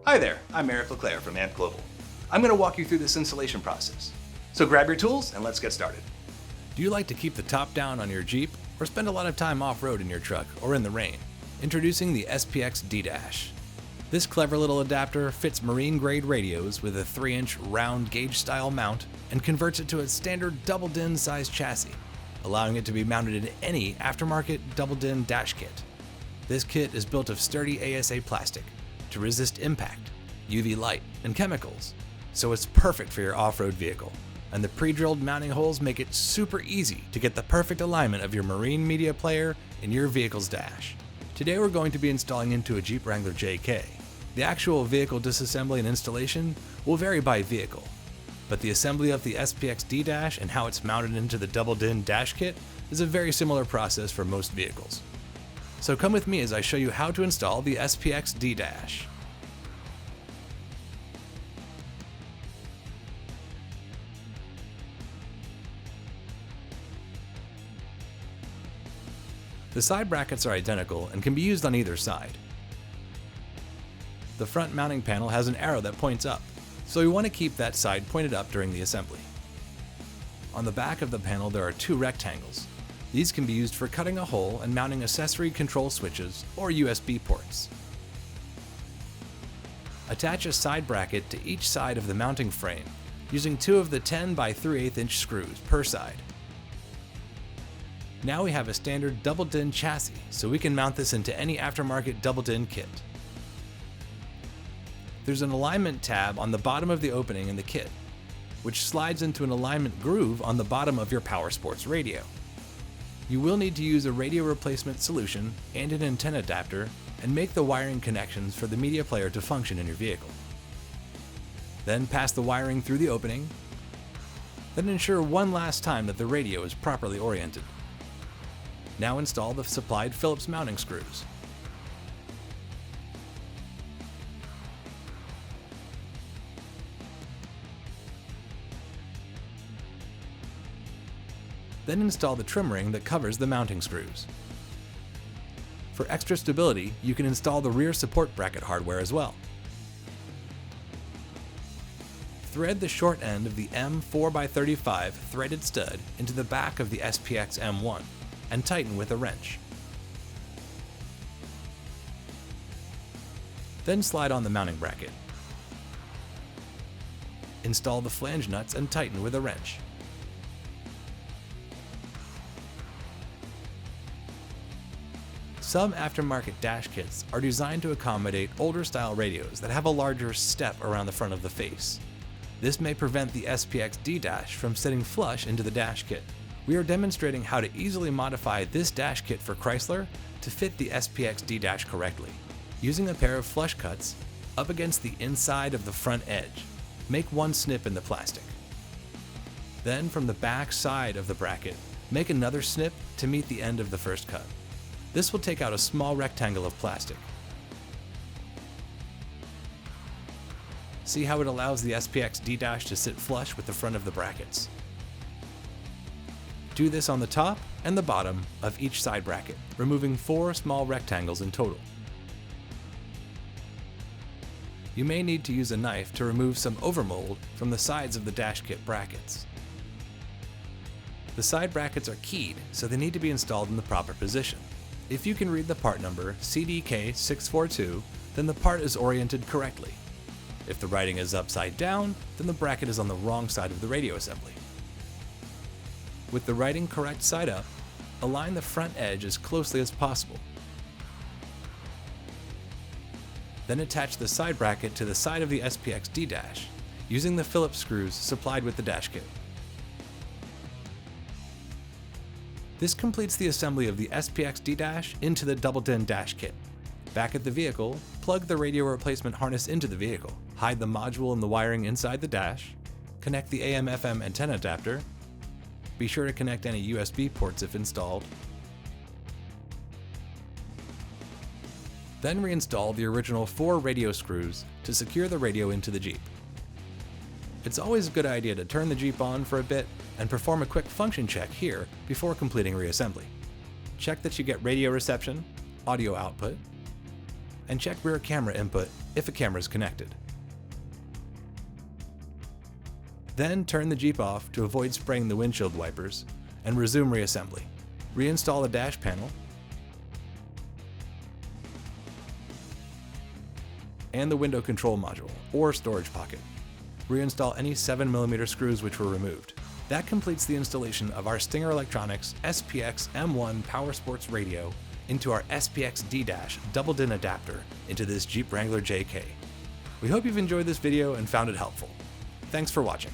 Hi there, I'm Eric LeClaire from AMP Global. I'm going to walk you through this installation process. So grab your tools and let's get started. Do you like to keep the top down on your Jeep or spend a lot of time off-road in your truck or in the rain? Introducing the SPXDDASH. This clever little adapter fits marine-grade radios with a 3-inch round gauge-style mount and converts it to a standard double-din size chassis, allowing it to be mounted in any aftermarket double-din dash kit. This kit is built of sturdy ASA plastic to resist impact, UV light, and chemicals, so it's perfect for your off-road vehicle. And the pre-drilled mounting holes make it super easy to get the perfect alignment of your marine media player in your vehicle's dash. Today we're going to be installing into a Jeep Wrangler JK. The actual vehicle disassembly and installation will vary by vehicle, but the assembly of the SPXDDASH and how it's mounted into the double-din dash kit is a very similar process for most vehicles. So come with me as I show you how to install the SPXDDASH. The side brackets are identical and can be used on either side. The front mounting panel has an arrow that points up, so you want to keep that side pointed up during the assembly. On the back of the panel there are two rectangles. These can be used for cutting a hole and mounting accessory control switches or USB ports. Attach a side bracket to each side of the mounting frame using two of the 10 by 3/8 inch screws per side. Now we have a standard double-din chassis, so we can mount this into any aftermarket double-din kit. There's an alignment tab on the bottom of the opening in the kit, which slides into an alignment groove on the bottom of your Power Sports radio. You will need to use a radio replacement solution and an antenna adapter and make the wiring connections for the media player to function in your vehicle. Then pass the wiring through the opening. Then ensure one last time that the radio is properly oriented. Now install the supplied Phillips mounting screws. Then install the trim ring that covers the mounting screws. For extra stability, you can install the rear support bracket hardware as well. Thread the short end of the M4x35 threaded stud into the back of the SPX M1 and tighten with a wrench. Then slide on the mounting bracket. Install the flange nuts and tighten with a wrench. Some aftermarket dash kits are designed to accommodate older style radios that have a larger step around the front of the face. This may prevent the SPXDDASH from sitting flush into the dash kit. We are demonstrating how to easily modify this dash kit for Chrysler to fit the SPXDDASH correctly. Using a pair of flush cuts up against the inside of the front edge, make one snip in the plastic. Then from the back side of the bracket, make another snip to meet the end of the first cut. This will take out a small rectangle of plastic. See how it allows the SPXDDASH to sit flush with the front of the brackets. Do this on the top and the bottom of each side bracket, removing 4 small rectangles in total. You may need to use a knife to remove some overmold from the sides of the dash kit brackets. The side brackets are keyed, so they need to be installed in the proper position. If you can read the part number CDK642, then the part is oriented correctly. If the writing is upside down, then the bracket is on the wrong side of the radio assembly. With the writing correct side up, align the front edge as closely as possible. Then attach the side bracket to the side of the SPXDDASH using the Phillips screws supplied with the dash kit. This completes the assembly of the SPXDDASH into the double-din dash kit. Back at the vehicle, plug the radio replacement harness into the vehicle, hide the module and the wiring inside the dash, connect the AM/FM antenna adapter, be sure to connect any USB ports if installed, then reinstall the original 4 radio screws to secure the radio into the Jeep. It's always a good idea to turn the Jeep on for a bit and perform a quick function check here before completing reassembly. Check that you get radio reception, audio output, and check rear camera input if a camera is connected. Then turn the Jeep off to avoid spraying the windshield wipers and resume reassembly. Reinstall the dash panel and the window control module or storage pocket. Reinstall any 7mm screws which were removed. That completes the installation of our Stinger Electronics SPX M1 Power Sports radio into our SPXDDASH double-DIN adapter into this Jeep Wrangler JK. We hope you've enjoyed this video and found it helpful. Thanks for watching.